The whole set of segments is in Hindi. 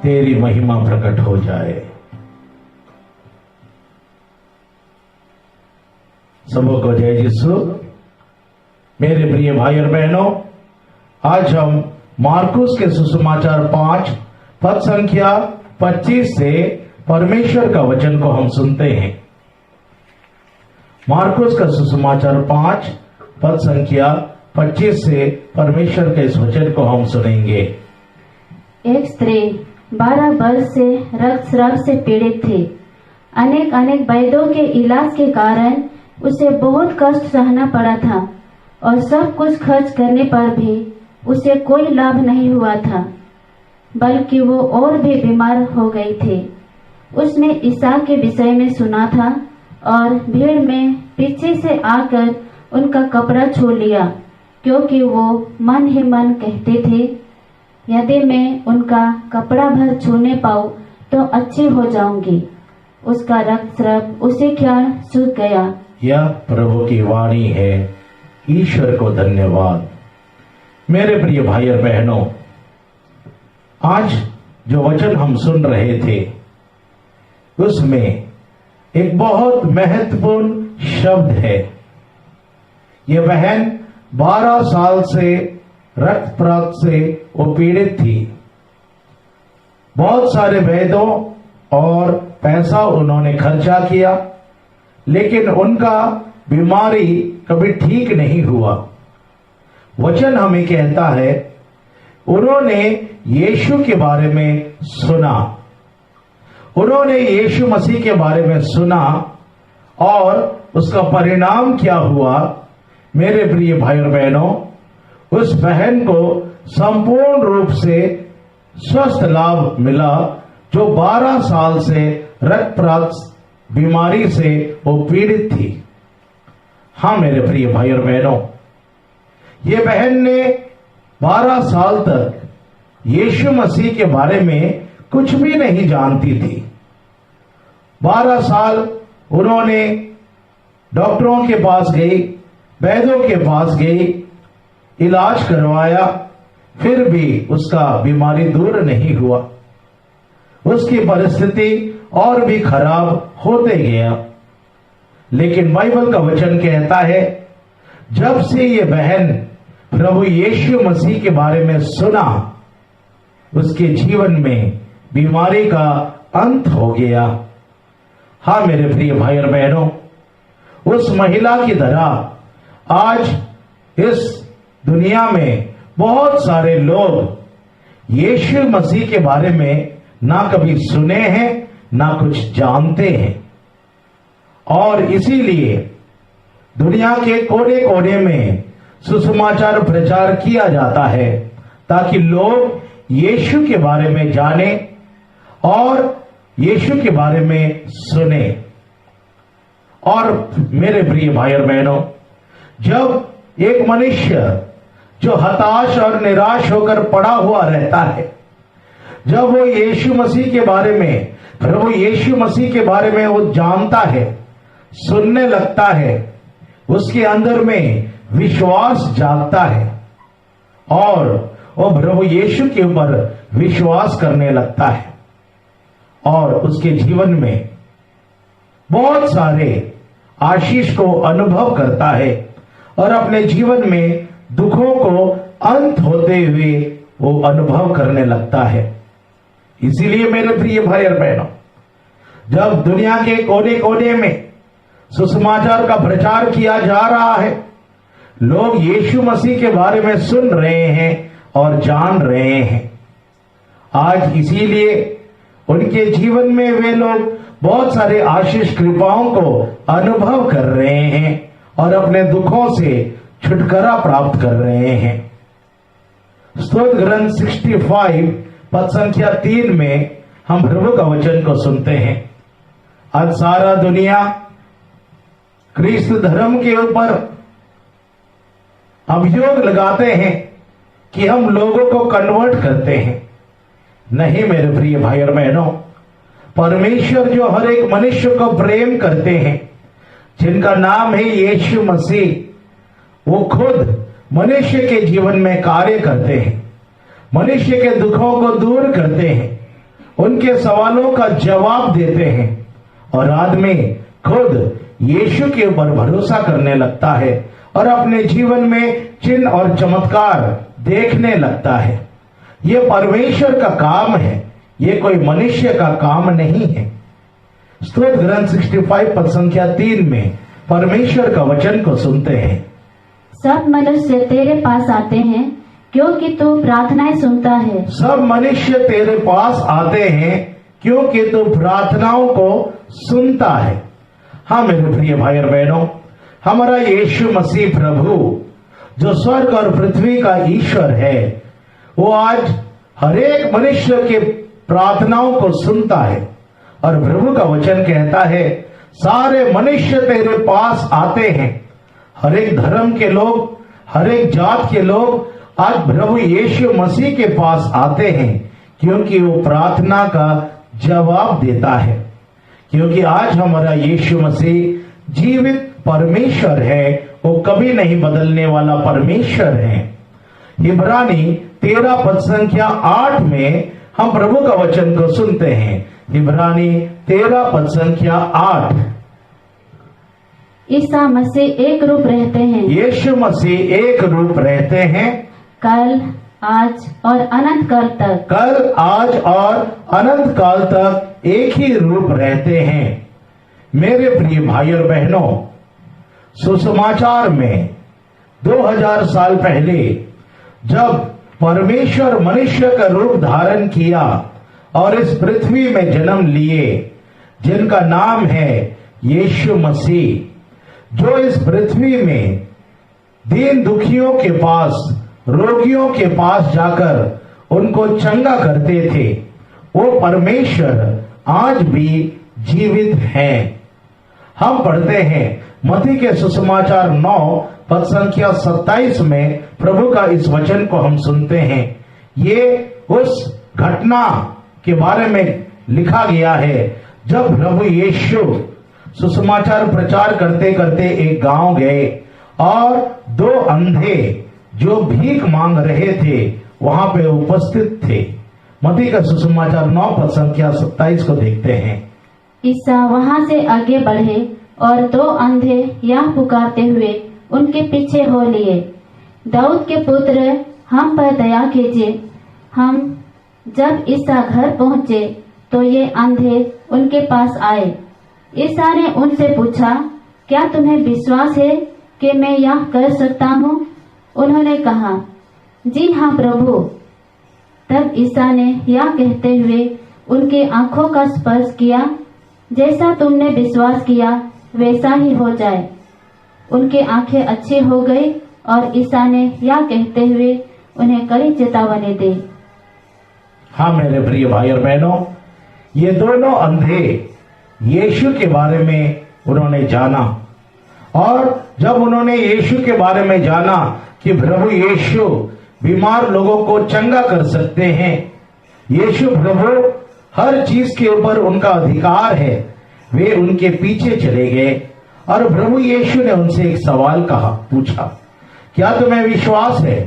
तेरी महिमा प्रकट हो जाए। सबको जय यीशु। मेरे प्रिय भाई और बहनों, आज हम मार्कुस के सुसमाचार 5 पद संख्या 25 से परमेश्वर का वचन को हम सुनते हैं। मार्कुस का सुसमाचार 5 पद संख्या 25 से परमेश्वर के इस वचन को हम सुनेंगे। एक स्त्री 12 वर्ष से रक्तस्राव से पीड़ित थी। अनेक वैद्यों के इलाज के कारण उसे बहुत कष्ट सहना पड़ा था और सब कुछ खर्च करने पर भी उसे कोई लाभ नहीं हुआ था, बल्कि वो और भी बीमार हो गई थी। उसने ईसा के विषय में सुना था और भीड़ में पीछे से आकर उनका कपड़ा छू लिया, क्योंकि वो मन ही मन कहते थे, यदि मैं उनका कपड़ा भर छूने पाऊं तो अच्छी हो जाऊंगी। उसका रक्तस्राव उसी क्षण सूख गया। यह प्रभु की वाणी है। ईश्वर को धन्यवाद। मेरे प्रिय भाई और बहनों, आज जो वचन हम सुन रहे थे उसमें एक बहुत महत्वपूर्ण शब्द है। ये बहन 12 साल से रक्तस्राव से वो पीड़ित थी। बहुत सारे वैद्यों और पैसा उन्होंने खर्चा किया, लेकिन उनका बीमारी कभी ठीक नहीं हुआ। वचन हमें कहता है, उन्होंने यीशु के बारे में सुना। उन्होंने यीशु मसीह के बारे में सुना और उसका परिणाम क्या हुआ? मेरे प्रिय भाई और बहनों, उस बहन को संपूर्ण रूप से स्वस्थ लाभ मिला, जो 12 साल से रक्तस्राव बीमारी से वो पीड़ित थी। हाँ मेरे प्रिय भाई और बहनों, ये बहन ने 12 साल तक यीशु मसीह के बारे में कुछ भी नहीं जानती थी। 12 साल उन्होंने डॉक्टरों के पास गई, वैद्यों के पास गई, इलाज करवाया, फिर भी उसका बीमारी दूर नहीं हुआ। उसकी परिस्थिति और भी खराब होते गया। लेकिन बाइबल का वचन कहता है, जब से ये बहन प्रभु यीशु मसीह के बारे में सुना, उसके जीवन में बीमारी का अंत हो गया। हाँ मेरे प्रिय भाई और बहनों, उस महिला की तरह आज इस दुनिया में बहुत सारे लोग यीशु मसीह के बारे में ना कभी सुने हैं, ना कुछ जानते हैं। और इसीलिए दुनिया के कोने कोने में सुसमाचार प्रचार किया जाता है ताकि लोग यीशु के बारे में जाने और यीशु के बारे में सुने। और मेरे प्रिय भाई और बहनों, जब एक मनुष्य जो हताश और निराश होकर पड़ा हुआ रहता है, जब वो यीशु मसीह के बारे में, प्रभु यीशु मसीह के बारे में वो जानता है, सुनने लगता है, उसके अंदर में विश्वास जागता है और वो प्रभु यीशु के ऊपर विश्वास करने लगता है और उसके जीवन में बहुत सारे आशीष को अनुभव करता है और अपने जीवन में दुखों को अंत होते हुए वो अनुभव करने लगता है। इसीलिए मेरे प्रिय भाई और बहनों, जब दुनिया के कोने कोने में सुसमाचार का प्रचार किया जा रहा है, लोग यीशु मसीह के बारे में सुन रहे हैं और जान रहे हैं। आज इसीलिए उनके जीवन में वे लोग बहुत सारे आशीष कृपाओं को अनुभव कर रहे हैं और अपने दुखों से छुटकारा प्राप्त कर रहे हैं। स्तोत्र ग्रंथ 65 पद संख्या 3 में हम प्रभु का वचन को सुनते हैं। आज सारा दुनिया क्रिस्त धर्म के ऊपर अभियोग लगाते हैं कि हम लोगों को कन्वर्ट करते हैं। नहीं मेरे प्रिय भाई और बहनों, परमेश्वर जो हर एक मनुष्य को प्रेम करते हैं, जिनका नाम है यीशु मसीह, वो खुद मनुष्य के जीवन में कार्य करते हैं, मनुष्य के दुखों को दूर करते हैं, उनके सवालों का जवाब देते हैं और आदमी खुद यीशु के ऊपर भरोसा करने लगता है और अपने जीवन में चिन्ह और चमत्कार देखने लगता है। ये परमेश्वर का काम है, ये कोई मनुष्य का काम नहीं है। स्तोत्र ग्रंथ 65 पद संख्या 3 में परमेश्वर का वचन को सुनते हैं। सब मनुष्य तेरे पास आते हैं क्योंकि तू प्रार्थनाएं सुनता है। सब मनुष्य तेरे पास आते हैं क्योंकि तू प्रार्थनाओं को सुनता है। हाँ मेरे प्रिय भाई और बहनों, हमारा यीशु मसीह प्रभु जो स्वर्ग और पृथ्वी का ईश्वर है, वो आज हर एक मनुष्य के प्रार्थनाओं को सुनता है और प्रभु का वचन कहता है, सारे मनुष्य तेरे पास आते हैं। हर एक धर्म के लोग, हर एक जात के लोग आज प्रभु यीशु मसीह के पास आते हैं क्योंकि वो प्रार्थना का जवाब देता है। क्योंकि आज हमारा यीशु मसीह जीवित परमेश्वर है, वो कभी नहीं बदलने वाला परमेश्वर है। इब्रानी 13 पद संख्या 8 में हम प्रभु का वचन को सुनते हैं। इब्रानी 13 पद संख्या 8। ईसा मसीह एक रूप रहते हैं। यीशु मसीह एक रूप रहते हैं, कल, आज और अनंत काल तक। कल, आज और अनंत काल तक एक ही रूप रहते हैं। मेरे प्रिय भाई और बहनों, सुसमाचार में 2000 साल पहले जब परमेश्वर मनुष्य का रूप धारण किया और इस पृथ्वी में जन्म लिए, जिनका नाम है यीशु मसीह, जो इस पृथ्वी में दीन दुखियों के पास, रोगियों के पास जाकर उनको चंगा करते थे, वो परमेश्वर आज भी जीवित हैं। हम पढ़ते हैं मत्ती के सुसमाचार 9 पद संख्या 27 में प्रभु का इस वचन को हम सुनते हैं। ये उस घटना के बारे में लिखा गया है जब प्रभु यीशु सुसमाचार प्रचार करते करते एक गांव गए और 2 अंधे जो भीख मांग रहे थे वहां पे उपस्थित थे। मत्ती का सुसमाचार 9 पद संख्या 27 को देखते हैं। ईसा वहां से आगे बढ़े और 2 अंधे यह पुकारते हुए उनके पीछे हो लिए, दाऊद के पुत्र, हम पर दया कीजिए। हम जब ईसा घर पहुंचे तो ये अंधे उनके पास आए। ईसा ने उनसे पूछा, क्या तुम्हें विश्वास है कि मैं यह कर सकता हूँ? उन्होंने कहा, जी हाँ प्रभु। तब ईसा ने यह कहते हुए उनकी आंखों का स्पर्श किया, जैसा तुमने विश्वास किया वैसा ही हो जाए। उनकी आंखें अच्छी हो गई और ईसा ने यह कहते हुए उन्हें कड़ी चेतावनी दी। हाँ मेरे प्रिय भाई और बहनों, ये दोनों अंधे यीशु के बारे में उन्होंने जाना, और जब उन्होंने यीशु के बारे में जाना कि प्रभु यीशु बीमार लोगों को चंगा कर सकते हैं, यीशु प्रभु हर चीज के ऊपर उनका अधिकार है, वे उनके पीछे चले गए और प्रभु यीशु ने उनसे एक सवाल पूछा, क्या तुम्हें विश्वास है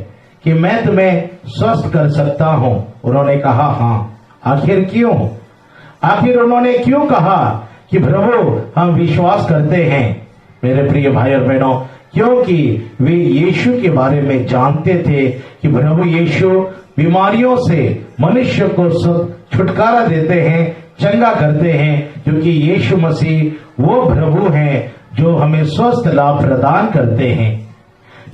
कि मैं तुम्हें स्वस्थ कर सकता हूं? उन्होंने कहा हाँ। आखिर क्यों? आखिर उन्होंने क्यों कहा कि प्रभु हम विश्वास करते हैं? मेरे प्रिय भाई और बहनों, क्योंकि वे यीशु के बारे में जानते थे कि प्रभु यीशु बीमारियों से मनुष्य को छुटकारा देते हैं, चंगा करते हैं, क्योंकि यीशु मसीह वो प्रभु हैं जो हमें स्वस्थ लाभ प्रदान करते हैं।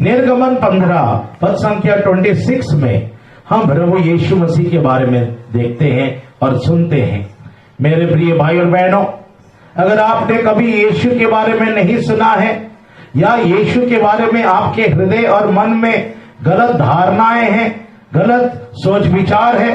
निर्गमन 15 पद संख्या 26 में हम प्रभु यीशु मसीह के बारे में देखते हैं और सुनते हैं। मेरे प्रिय भाई और बहनों, अगर आपने कभी यीशु के बारे में नहीं सुना है या यीशु के बारे में आपके हृदय और मन में गलत धारणाएं हैं, गलत सोच विचार है,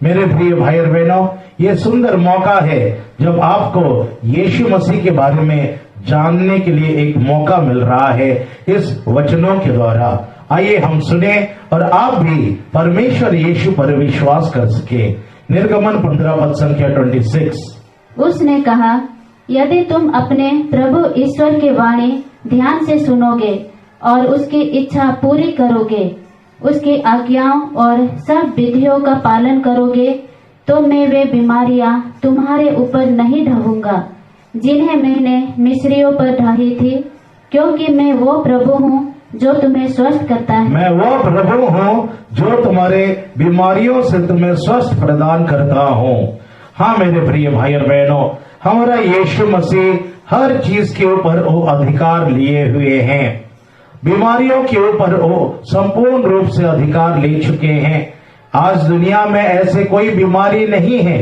मेरे प्रिय भाई और बहनों, ये सुंदर मौका है जब आपको यीशु मसीह के बारे में जानने के लिए एक मौका मिल रहा है इस वचनों के द्वारा। आइए हम सुने और आप भी परमेश्वर यीशु पर विश्वास कर सके। निर्गमन 15 पद संख्या 26। उसने कहा, यदि तुम अपने प्रभु ईश्वर की वाणी ध्यान से सुनोगे और उसकी इच्छा पूरी करोगे, उसकी आज्ञाओं और सब विधियों का पालन करोगे, तो मैं वे बीमारियां तुम्हारे ऊपर नहीं ढाऊंगा जिन्हें मैंने मिस्रियों पर ढाई थी, क्योंकि मैं वो प्रभु हूँ जो तुम्हें स्वस्थ करता है। मैं वो प्रभु हूँ जो तुम्हारे बीमारियों से तुम्हें स्वस्थ प्रदान करता हूँ। हाँ मेरे प्रिय भाई और बहनों, हमारा यीशु मसीह हर चीज के ऊपर वो अधिकार लिए हुए हैं। बीमारियों के ऊपर वो संपूर्ण रूप से अधिकार ले चुके हैं। आज दुनिया में ऐसे कोई बीमारी नहीं है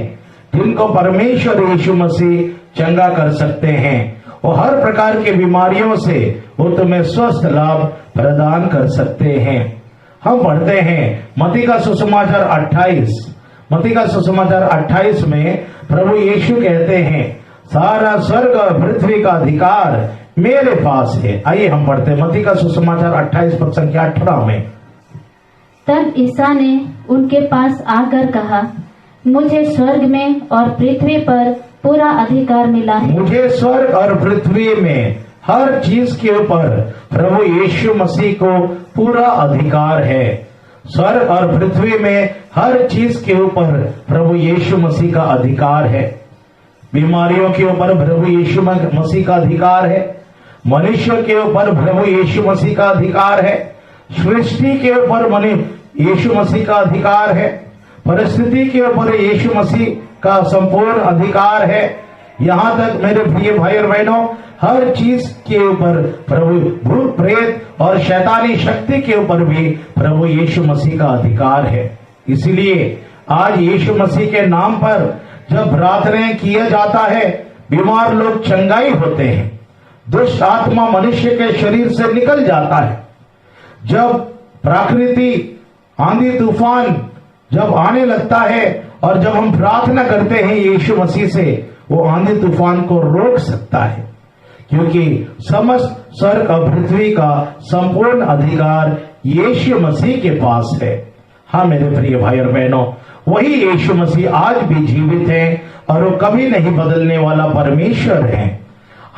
जिनको परमेश्वर यीशु मसीह चंगा कर सकते हैं। वो हर प्रकार के बीमारियों से वो तुम्हें स्वस्थ लाभ प्रदान कर सकते हैं। हम पढ़ते हैं मत्ती का सुसमाचार 28 में प्रभु यीशु कहते हैं, सारा स्वर्ग और पृथ्वी का अधिकार मेरे पास है। आइए हम पढ़ते हैं मत्ती का सुसमाचार 28 पद संख्या 18 में। तब ईसा ने उनके पास आकर कहा, मुझे स्वर्ग में और पृथ्वी पर पूरा अधिकार मिला है। मुझे स्वर्ग और पृथ्वी में हर चीज के ऊपर प्रभु यीशु मसीह को पूरा अधिकार है। स्वर्ग और पृथ्वी में हर चीज के ऊपर प्रभु यीशु मसीह का अधिकार है। बीमारियों के ऊपर प्रभु यीशु मसीह का अधिकार है। मनुष्य के ऊपर प्रभु यीशु मसीह का अधिकार है। सृष्टि के ऊपर यीशु मसीह का अधिकार है। परिस्थिति के ऊपर यीशु मसीह का संपूर्ण अधिकार है। यहाँ तक मेरे प्रिय भाई और बहनों, हर चीज के ऊपर प्रभु, भूत प्रेत और शैतानी शक्ति के ऊपर भी प्रभु यीशु मसीह का अधिकार है। इसलिए आज यीशु मसीह के नाम पर जब प्रार्थनाएं किया जाता है, बीमार लोग चंगाई होते हैं, दुष्ट आत्मा मनुष्य के शरीर से निकल जाता है। जब प्रकृति आंधी तूफान जब आने लगता है और जब हम प्रार्थना करते हैं यीशु मसीह से, वो आंधी तूफान को रोक सकता है, क्योंकि समस्त स्वर्ग और पृथ्वी का संपूर्ण अधिकार यीशु मसीह के पास है। हाँ मेरे प्रिय भाई और बहनों, वही यीशु मसीह आज भी जीवित है और वो कभी नहीं बदलने वाला परमेश्वर है।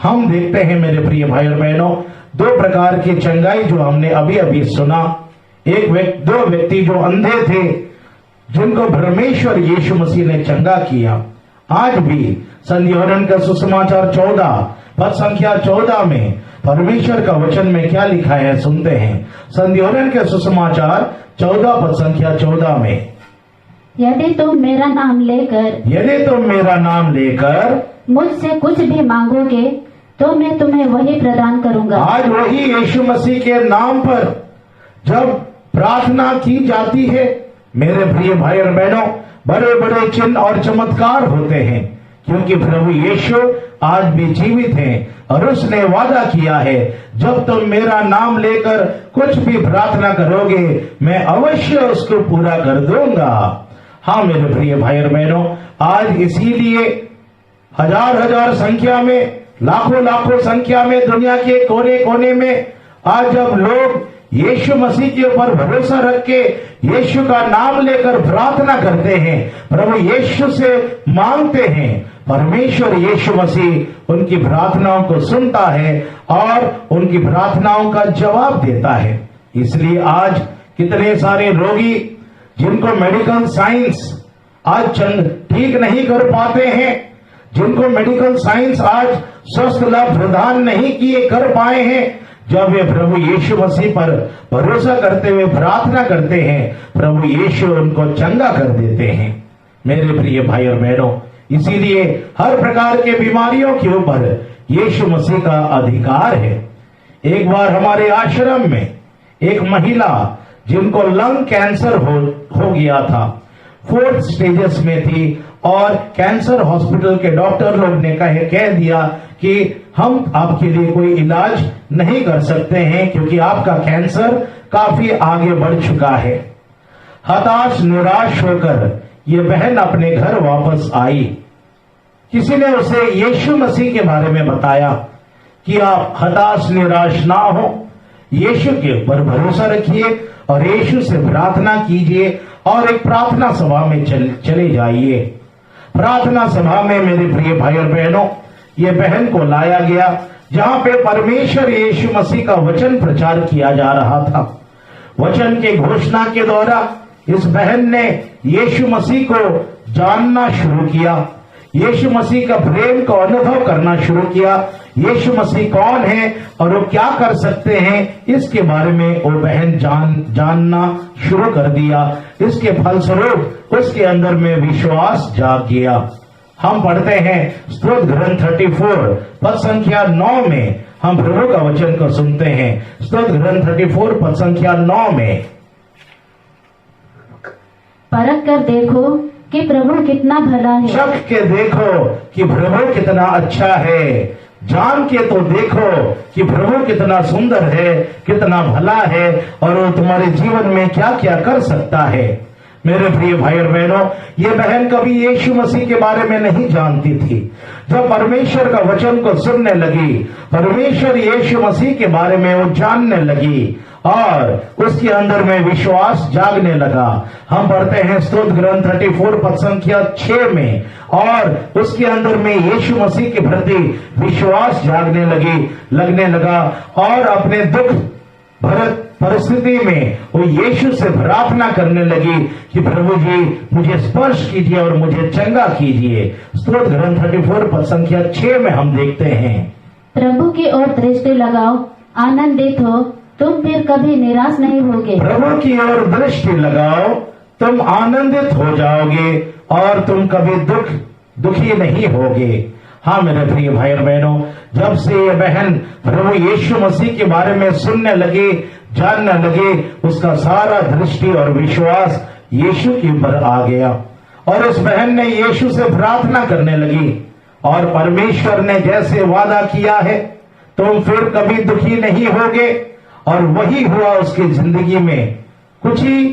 हम देखते हैं मेरे प्रिय भाई और बहनों, दो प्रकार की चंगाई जो हमने अभी अभी सुना। दो व्यक्ति जो अंधे थे, जिनको परमेश्वर यीशु मसीह ने चंगा किया। आज भी संध्योरण का सुसमाचार 14 पद संख्या 14 में परमेश्वर का वचन में क्या लिखा है, सुनते हैं। संध्योरण के सुसमाचार 14 पद संख्या 14 में, यदि तुम मेरा नाम लेकर मुझसे कुछ भी मांगोगे तो मैं तुम्हें वही प्रदान करूंगा। आज वही यीशु मसीह के नाम पर जब प्रार्थना की जाती है, मेरे प्रिय भाई और बहनों, बड़े बड़े चिन्ह और चमत्कार होते हैं। क्योंकि प्रभु यीशु आज भी जीवित हैं और उसने वादा किया है, जब तुम मेरा नाम लेकर कुछ भी प्रार्थना करोगे मैं अवश्य उसको पूरा कर दूंगा। हाँ मेरे प्रिय भाई और बहनों, आज इसीलिए हजार हजार संख्या में, लाखों लाखों संख्या में दुनिया के कोने कोने में आज जब लोग यीशु मसीह के ऊपर भरोसा रख के यीशु का नाम लेकर प्रार्थना करते हैं, प्रभु यीशु से मांगते हैं, परमेश्वर यीशु मसीह उनकी प्रार्थनाओं को सुनता है और उनकी प्रार्थनाओं का जवाब देता है। इसलिए आज कितने सारे रोगी जिनको मेडिकल साइंस आज ठीक नहीं कर पाते हैं, जिनको मेडिकल साइंस आज स्वस्थ लाभ प्रदान नहीं किए कर पाए हैं, जब वे प्रभु यीशु मसीह पर भरोसा करते हुए प्रार्थना करते हैं, प्रभु यीशु उनको चंगा कर देते हैं। मेरे प्रिय भाई और बहनों, इसीलिए हर प्रकार के बीमारियों के ऊपर यीशु मसीह का अधिकार है। एक बार हमारे आश्रम में एक महिला जिनको लंग कैंसर हो गया था, 4th स्टेजेस में थी और कैंसर हॉस्पिटल के डॉक्टर लोग ने कह दिया कि हम आपके लिए कोई इलाज नहीं कर सकते हैं क्योंकि आपका कैंसर काफी आगे बढ़ चुका है। हताश निराश होकर ये बहन अपने घर वापस आई। किसी ने उसे यीशु मसीह के बारे में बताया कि आप हताश निराश ना हो, यीशु के ऊपर भरोसा रखिए और यीशु से प्रार्थना कीजिए और एक प्रार्थना सभा में चले जाइए। प्रार्थना सभा में मेरे प्रिय भाई और बहनों, ये बहन को लाया गया जहां पे परमेश्वर यीशु मसीह का वचन प्रचार किया जा रहा था। वचन के घोषणा के द्वारा इस बहन ने यीशु मसीह को जानना शुरू किया, यीशु मसीह का प्रेम को अनुभव करना शुरू किया, यीशु मसीह कौन है और वो क्या कर सकते हैं इसके बारे में वो बहन जानना शुरू कर दिया। इसके फलस्वरूप उसके अंदर में विश्वास जाग गया। हम पढ़ते हैं स्तोत्र ग्रंथ 34 पद संख्या 9 में हम प्रभु का वचन को सुनते हैं। स्तोत्र ग्रंथ 34 पद संख्या 9 में, परख कर देखो कि प्रभु कितना भला है। चख के देखो कि प्रभु कितना अच्छा है, जान के तो देखो कि प्रभु कितना सुंदर है, कितना भला है और वो तुम्हारे जीवन में क्या क्या कर सकता है। मेरे प्रिय भाई और बहनों, ये बहन कभी यीशु मसीह के बारे में नहीं जानती थी। जब परमेश्वर का वचन को सुनने लगी, परमेश्वर यीशु मसीह के बारे में वो जानने लगी और उसके अंदर में विश्वास जागने लगा। हम पढ़ते हैं स्तोत्र ग्रंथ 34 पद संख्या 6 में, और उसके अंदर में यीशु मसीह के प्रति विश्वास लगने लगा और अपने दुख भरत परिस्थिति में वो यीशु से प्रार्थना करने लगी कि प्रभु जी मुझे स्पर्श कीजिए और मुझे चंगा कीजिए। स्तोत्र ग्रंथ 34 पद संख्या 6 में हम देखते हैं, प्रभु की ओर दृष्टि लगाओ, आनंदित हो, तुम फिर कभी निराश नहीं होगे। प्रभु की ओर दृष्टि लगाओ, तुम आनंदित हो जाओगे और तुम कभी दुखी नहीं होगे। हाँ मेरे प्रिय भाई और बहनों, जब से ये बहन प्रभु यीशु मसीह के बारे में सुनने लगे, जानने लगे, उसका सारा दृष्टि और विश्वास यीशु के ऊपर आ गया और उस बहन ने यीशु से प्रार्थना करने लगी और परमेश्वर ने जैसे वादा किया है तुम फिर कभी दुखी नहीं होगे, और वही हुआ उसकी जिंदगी में। कुछ ही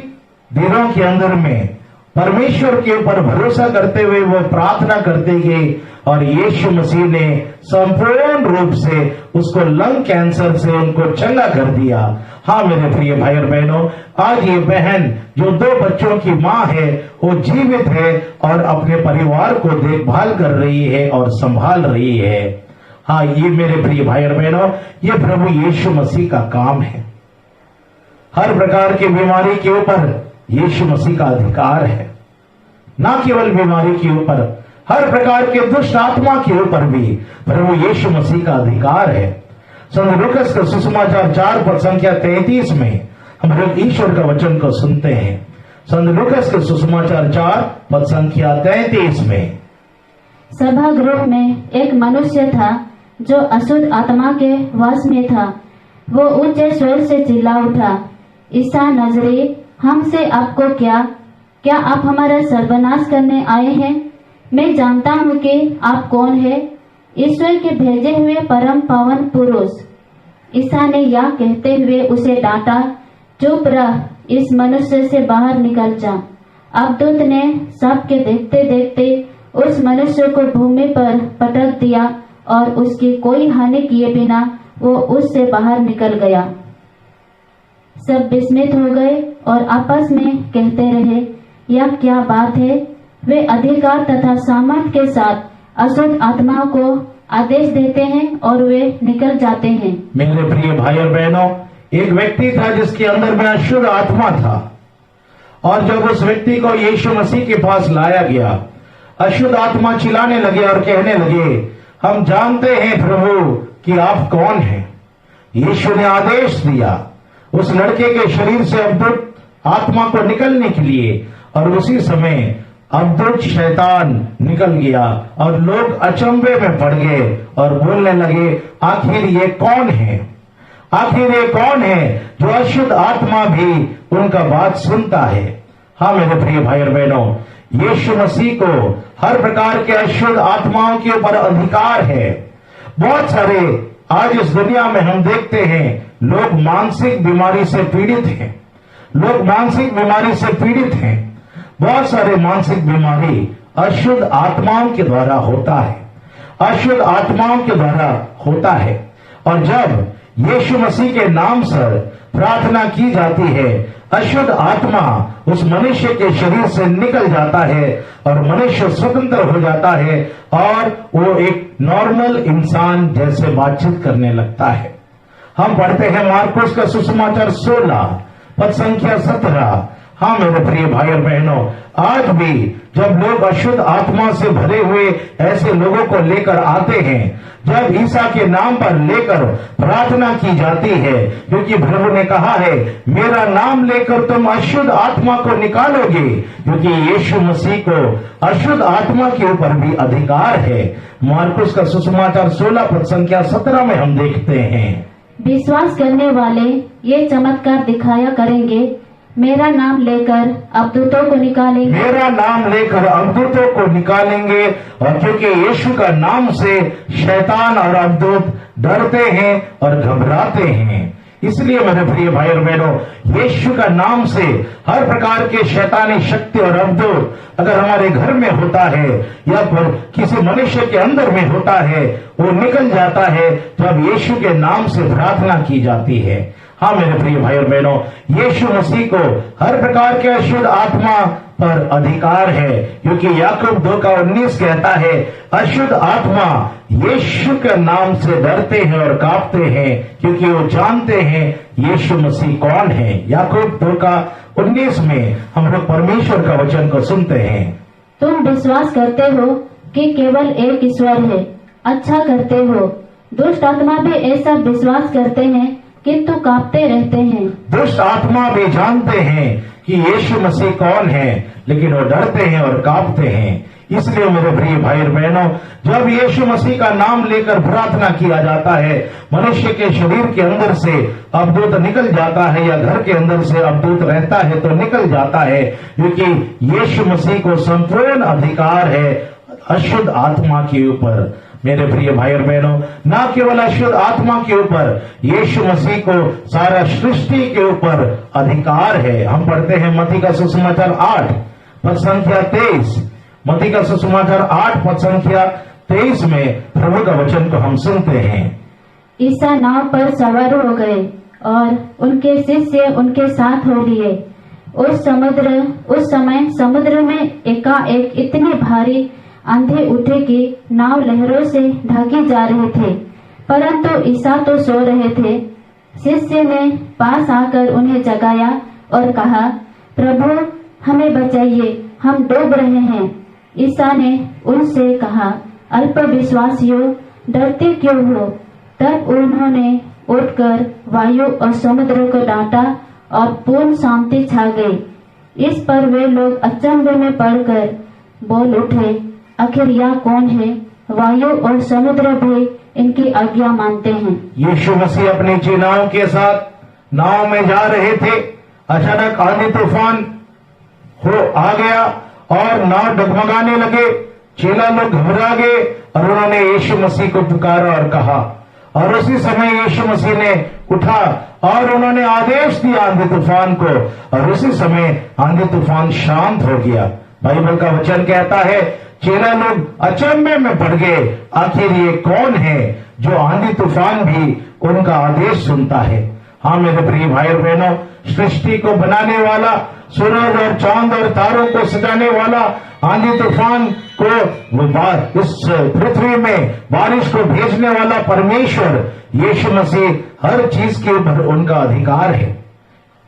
दिनों के अंदर में परमेश्वर के ऊपर भरोसा करते हुए वो प्रार्थना करते गए और यीशु मसीह ने संपूर्ण रूप से उसको लंग कैंसर से उनको चंगा कर दिया। हाँ मेरे प्रिय भाई और बहनों, आज ये बहन जो 2 बच्चों की माँ है वो जीवित है और अपने परिवार को देखभाल कर रही है और संभाल रही है। हाँ ये मेरे प्रिय भाई और बहनों, ये प्रभु यीशु मसीह का काम है। हर प्रकार की बीमारी के ऊपर यीशु मसीह का अधिकार है। ना केवल बीमारी के ऊपर, हर प्रकार के दुष्ट आत्मा के ऊपर भी प्रभु यीशु मसीह का अधिकार है। संत लूकास का सुसमाचार 4 पद संख्या 33 में हम लोग ईश्वर का वचन को सुनते हैं। संत लूकास के सुसमाचार 4 पद संख्या 33 में, सभागृह में एक मनुष्य था जो अशुद्ध आत्मा के वश में था। वो ऊंचे स्वर से चिल्ला उठा, ईसा नजरी, हमसे आपको क्या आप हमारा सर्वनाश करने आए हैं? मैं जानता हूँ कि आप कौन है, ईश्वर के भेजे हुए परम पावन पुरुष। ईसा ने यह कहते हुए उसे डांटा, चुप रह, इस मनुष्य से बाहर निकल जा। अब दूत ने सबके देखते देखते उस मनुष्य को भूमि पर पटक दिया और उसकी कोई हानि किए बिना वो उससे बाहर निकल गया। सब विस्मित हो गए और आपस में कहते रहे, यह क्या बात है। वे अधिकार तथा सामर्थ के साथ अशुद्ध आत्माओं को आदेश देते हैं और वे निकल जाते हैं। मेरे प्रिय भाई और बहनों, एक व्यक्ति था जिसके अंदर में अशुद्ध आत्मा था, और जब उस व्यक्ति को यीशु मसीह के पास लाया गया, अशुद्ध आत्मा चिल्लाने लगे और कहने लगे, हम जानते हैं प्रभु कि आप कौन हैं। यीशु ने आदेश दिया उस लड़के के शरीर से अद्भुत आत्मा को निकलने के लिए, और उसी समय अद्भुत शैतान निकल गया और लोग अचंभे में पड़ गए और बोलने लगे, आखिर ये कौन है, आखिर ये कौन है जो अशुद्ध आत्मा भी उनका बात सुनता है। हाँ मेरे प्रिय भाई और बहनों, यीशु मसीह को हर प्रकार के अशुद्ध आत्माओं के ऊपर अधिकार है। बहुत सारे आज इस दुनिया में हम देखते हैं लोग मानसिक बीमारी से पीड़ित हैं, लोग मानसिक बीमारी से पीड़ित हैं। बहुत सारे मानसिक बीमारी अशुद्ध आत्माओं के द्वारा होता है, अशुद्ध आत्माओं के द्वारा होता है। और जब यीशु मसीह के नाम से प्रार्थना की जाती है, अशुद्ध आत्मा उस मनुष्य के शरीर से निकल जाता है और मनुष्य स्वतंत्र हो जाता है और वो एक नॉर्मल इंसान जैसे बातचीत करने लगता है। हम पढ़ते हैं मार्कुस का सुसमाचार 16 पद संख्या 17। हाँ मेरे प्रिय भाई और बहनों, आज भी जब लोग अशुद्ध आत्मा से भरे हुए ऐसे लोगों को लेकर आते हैं, जब ईसा के नाम पर लेकर प्रार्थना की जाती है, क्योंकि प्रभु ने कहा है मेरा नाम लेकर तुम अशुद्ध आत्मा को निकालोगे, क्योंकि यीशु मसीह को अशुद्ध आत्मा के ऊपर भी अधिकार है। मार्कुस का सुसमाचार 16 पद संख्या 17 में हम देखते हैं, विश्वास करने वाले ये चमत्कार दिखाया करेंगे, मेरा नाम लेकर अबदूतों को निकालेंगे, मेरा नाम लेकर अबदूतों को निकालेंगे। और क्योंकि यीशु का नाम से शैतान और अबदूत डरते हैं और घबराते हैं, इसलिए मेरे प्रिय भाई और बहनों, यीशु का नाम से हर प्रकार के शैतानी शक्ति और अबदूत अगर हमारे घर में होता है या फिर किसी मनुष्य के अंदर में होता है, वो निकल जाता है जब यीशु के नाम से प्रार्थना की जाती है। हाँ मेरे प्रिय भाई और बहनों, यीशु मसीह को हर प्रकार के अशुद्ध आत्मा पर अधिकार है, क्योंकि याकूब 2:19 कहता है, अशुद्ध आत्मा यीशु के नाम से डरते हैं और कांपते हैं, क्योंकि वो जानते हैं यीशु मसीह कौन है। याकूब 2:19 में हम लोग परमेश्वर का वचन को सुनते हैं, तुम विश्वास करते हो कि केवल एक ईश्वर है, अच्छा करते हो। दुष्ट आत्मा भी ऐसा विश्वास करते हैं किंतु कांपते रहते हैं। दुष्ट आत्मा भी जानते हैं कि यीशु मसीह कौन है, लेकिन वो डरते हैं और कांपते हैं। इसलिए मेरे प्रिय भाई और बहनों, जब यीशु मसीह का नाम लेकर प्रार्थना किया जाता है, मनुष्य के शरीर के अंदर से अबदूत निकल जाता है या घर के अंदर से अबदूत रहता है तो निकल जाता है, क्योंकि यीशु मसीह को संपूर्ण अधिकार है अशुद्ध आत्मा के ऊपर। मेरे प्रिय भाई और बहनों, न केवल अशुद्ध आत्मा के ऊपर, यीशु मसीह को सारा सृष्टि के ऊपर अधिकार है। हम पढ़ते हैं मत्ती का सुसमाचार 8 पद संख्या 23। मत्ती का सुसमाचार 8 पद संख्या 23 में प्रभु का वचन को हम सुनते हैं, ईसा नाव पर सवार हो गए और उनके शिष्य उनके साथ हो लिए। उस समय समुद्र में एकाएक इतने भारी आंधी उठे कि नाव लहरों से ढकी जा रहे थे, परंतु ईसा तो सो रहे थे। शिष्य ने पास आकर उन्हें जगाया और कहा, प्रभु हमें बचाइए, हम डूब रहे हैं। ईसा ने उनसे कहा, अल्प विश्वासियों, डरते क्यों हो? तब उन्होंने उठकर वायु और समुद्र को डांटा और पूर्ण शांति छा गई। इस पर वे लोग अचंभे में पड़कर बोल उठे, आखिर यह कौन है? वायु और समुद्र भी इनकी आज्ञा मानते हैं। यीशु मसीह अपने चेलाओं के साथ नाव में जा रहे थे, अचानक आंधी तूफान आ गया और नाव डगमगाने लगे, चेला लोग घबरा गए और उन्होंने यीशु मसीह को पुकारा और कहा, और उसी समय यीशु मसीह ने उठा और उन्होंने आदेश दिया आंधी तूफान को, और उसी समय आंधी तूफान शांत हो गया। बाइबल का वचन कहता है चेला लोग अचंभे में पड़ गए, आखिर ये कौन है जो आंधी तूफान भी उनका आदेश सुनता है। हाँ मेरे प्रिय भाई और बहनों, सृष्टि को बनाने वाला, सूरज और चांद और तारों को सजाने वाला, आंधी तूफान को इस पृथ्वी में बारिश को भेजने वाला परमेश्वर यीशु मसीह, हर चीज के ऊपर उनका अधिकार है।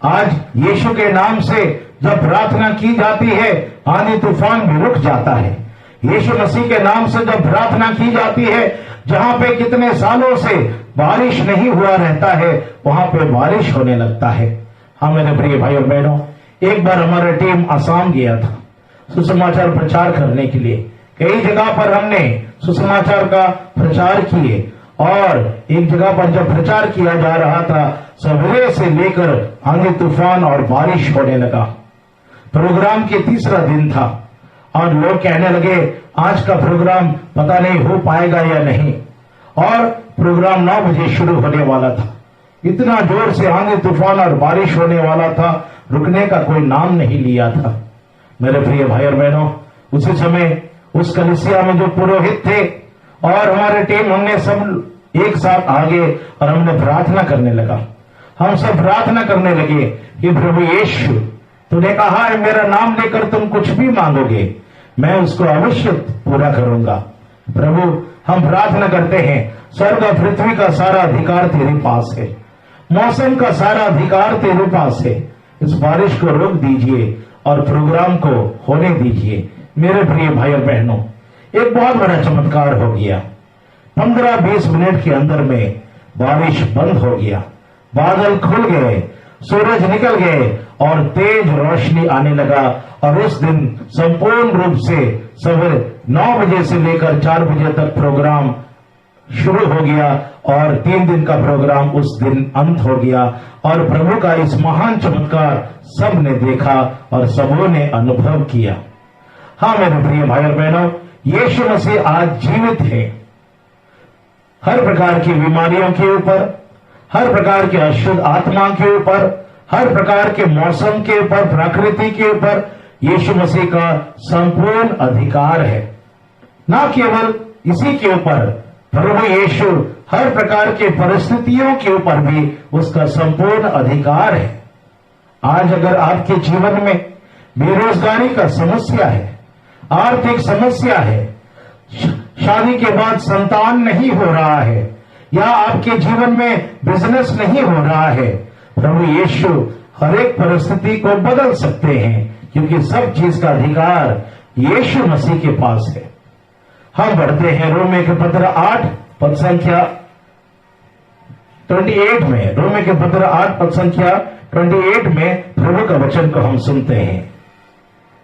आज यीशु के नाम से जब प्रार्थना की जाती है, आंधी तूफान भी रुक जाता है। यीशु मसीह के नाम से जब प्रार्थना की जाती है, जहां पे कितने सालों से बारिश नहीं हुआ रहता है, वहां पे बारिश होने लगता है। हाँ मेरे प्रिय भाई और बहनों, एक बार हमारा टीम आसाम गया था सुसमाचार प्रचार करने के लिए। कई जगह पर हमने सुसमाचार का प्रचार किए, और एक जगह पर जब प्रचार किया जा रहा था, सवेरे से लेकर आंधी तूफान और बारिश होने लगा। प्रोग्राम के तीसरा दिन था और लोग कहने लगे आज का प्रोग्राम पता नहीं हो पाएगा या नहीं, और प्रोग्राम 9 बजे शुरू होने वाला था। इतना जोर से आंधी तूफान और बारिश होने वाला था, रुकने का कोई नाम नहीं लिया था। मेरे प्रिय भाई और बहनों, उसी समय उस कलीसिया में जो पुरोहित थे और हमारे टीम, हमने सब एक साथ आगे और हमने प्रार्थना करने लगा। हम सब प्रार्थना करने लगे कि प्रभु यीशु, तूने कहा है मेरा नाम लेकर तुम कुछ भी मांगोगे, मैं उसको अवश्य पूरा करूंगा। प्रभु हम प्रार्थना करते हैं, स्वर्ग और पृथ्वी का सारा अधिकार तेरे पास है, मौसम का सारा अधिकार तेरे पास है। इस बारिश को रोक दीजिए और प्रोग्राम को होने दीजिए। मेरे प्रिय भाई और बहनों, एक बहुत बड़ा चमत्कार हो गया। 15-20 मिनट के अंदर में बारिश बंद हो गया, बादल खुल गए, सूरज निकल गए और तेज रोशनी आने लगा। और उस दिन संपूर्ण रूप से सवेरे 9 बजे से लेकर 4 बजे तक प्रोग्राम शुरू हो गया, और 3 दिन का प्रोग्राम उस दिन अंत हो गया। और प्रभु का इस महान चमत्कार सब ने देखा और सबों ने अनुभव किया। हाँ मेरे प्रिय भाई और बहनों, यीशु मसीह आज जीवित है। हर प्रकार की बीमारियों के ऊपर, हर प्रकार के अशुद्ध आत्मा के ऊपर, हर प्रकार के मौसम के ऊपर, प्रकृति के ऊपर यीशु मसीह का संपूर्ण अधिकार है। न केवल इसी के ऊपर, प्रभु यीशु हर प्रकार के परिस्थितियों के ऊपर भी उसका संपूर्ण अधिकार है। आज अगर आपके जीवन में बेरोजगारी का समस्या है, आर्थिक समस्या है, शादी के बाद संतान नहीं हो रहा है, या आपके जीवन में बिजनेस नहीं हो रहा है, प्रभु यीशु हर एक परिस्थिति को बदल सकते हैं, क्योंकि सब चीज का अधिकार यीशु मसीह के पास है। हम बढ़ते हैं रोमे के पत्र 8 पद संख्या 28 में। रोमे के पत्र 8 पद संख्या 28 में प्रभु का वचन को हम सुनते हैं।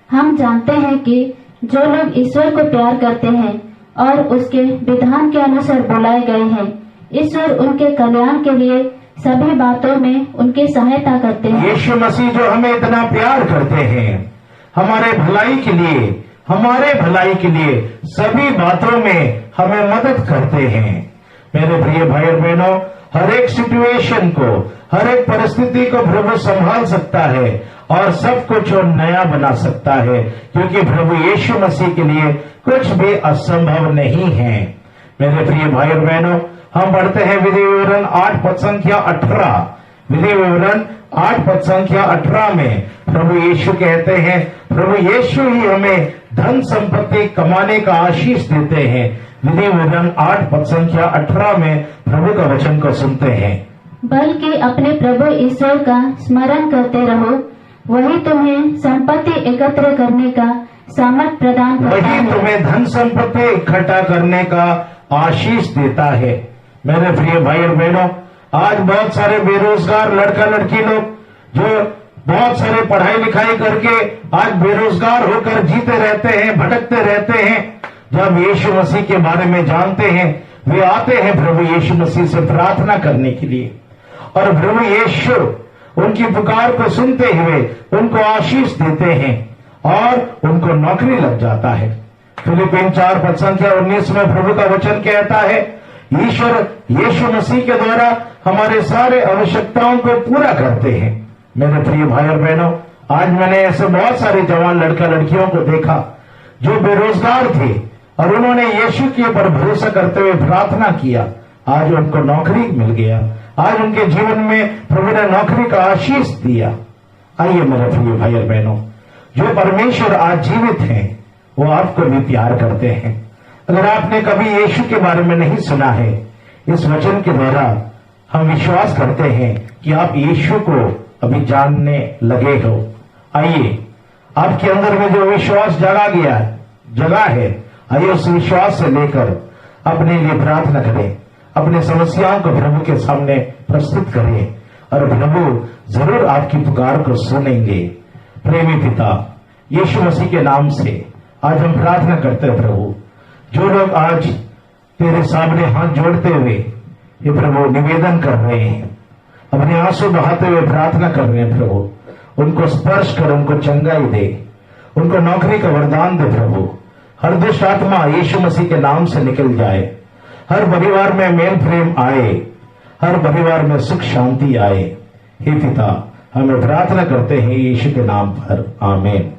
हम जानते हैं कि जो लोग ईश्वर को प्यार करते हैं और उसके विधान के अनुसार बुलाए गए हैं, ईश्वर उनके कल्याण के लिए सभी बातों में उनकी सहायता करते हैं। यीशु मसीह जो हमें इतना प्यार करते हैं, हमारे भलाई के लिए, हमारे भलाई के लिए सभी बातों में हमें मदद करते हैं। मेरे प्रिय भाई और बहनों, हर एक सिचुएशन को, हर एक परिस्थिति को प्रभु संभाल सकता है और सब कुछ नया बना सकता है, क्योंकि प्रभु यीशु मसीह के लिए कुछ भी असंभव नहीं है। मेरे प्रिय भाई और बहनों, हम पढ़ते हैं विधि विवरण 8 पद संख्या 18। विधि विवरण 8 पद संख्या 18 में प्रभु यीशु कहते हैं, प्रभु यीशु ही हमें धन संपत्ति कमाने का आशीष देते हैं। विधि विवरण 8 पद संख्या 18 में प्रभु का वचन को सुनते हैं। बल्कि अपने प्रभु ईश्वर का स्मरण करते रहो, वही तुम्हें संपत्ति एकत्र करने का सामर्थ प्रदान करता है। वही तुम्हें धन संपत्ति इकट्ठा करने का आशीष देता है। मेरे प्रिय भाई और बहनों, आज बहुत सारे बेरोजगार लड़का लड़की लोग जो बहुत सारे पढ़ाई लिखाई करके आज बेरोजगार होकर जीते रहते हैं, भटकते रहते हैं, जब यीशु मसीह के बारे में जानते हैं, वे आते हैं प्रभु यीशु मसीह से प्रार्थना करने के लिए, और प्रभु यीशु उनकी पुकार को सुनते हुए उनको आशीष देते हैं और उनको नौकरी लग जाता है। फिलिपिन 4:19 में प्रभु का वचन कहता है, ईश्वर यीशु मसीह के द्वारा हमारे सारे आवश्यकताओं को पूरा करते हैं। मेरे प्रिय भाई और बहनों, आज मैंने ऐसे बहुत सारे जवान लड़का लड़कियों को देखा जो बेरोजगार थे और उन्होंने यीशु के ऊपर भरोसा करते हुए प्रार्थना किया। आज उनको नौकरी मिल गया। आज उनके जीवन में प्रभु ने नौकरी का आशीष दिया। आइए मेरे प्रिय भाई और बहनों, जो परमेश्वर आज जीवित हैं वो आपको भी प्यार करते हैं। अगर आपने कभी यीशु के बारे में नहीं सुना है, इस वचन के द्वारा हम विश्वास करते हैं कि आप यीशु को अभी जानने लगे हो। आइए, आपके अंदर में जो विश्वास जगा है, आइए उस विश्वास से लेकर अपने लिए प्रार्थना करें, अपने समस्याओं को प्रभु के सामने प्रस्तुत करें और प्रभु जरूर आपकी पुकार को सुनेंगे। प्रेमी पिता, यीशु मसीह के नाम से आज हम प्रार्थना करते हैं प्रभु, जो लोग आज तेरे सामने हाथ जोड़ते हुए ये प्रभु निवेदन कर रहे हैं, अपने आंसू बहाते हुए प्रार्थना कर रहे हैं प्रभु, उनको स्पर्श कर, उनको चंगाई दे, उनको नौकरी का वरदान दे प्रभु। हर दुष्ट आत्मा यीशु मसीह के नाम से निकल जाए, हर परिवार में मेल प्रेम आए, हर परिवार में सुख शांति आए। हे पिता, हमें प्रार्थना करते हैं यीशु के नाम पर, आमीन।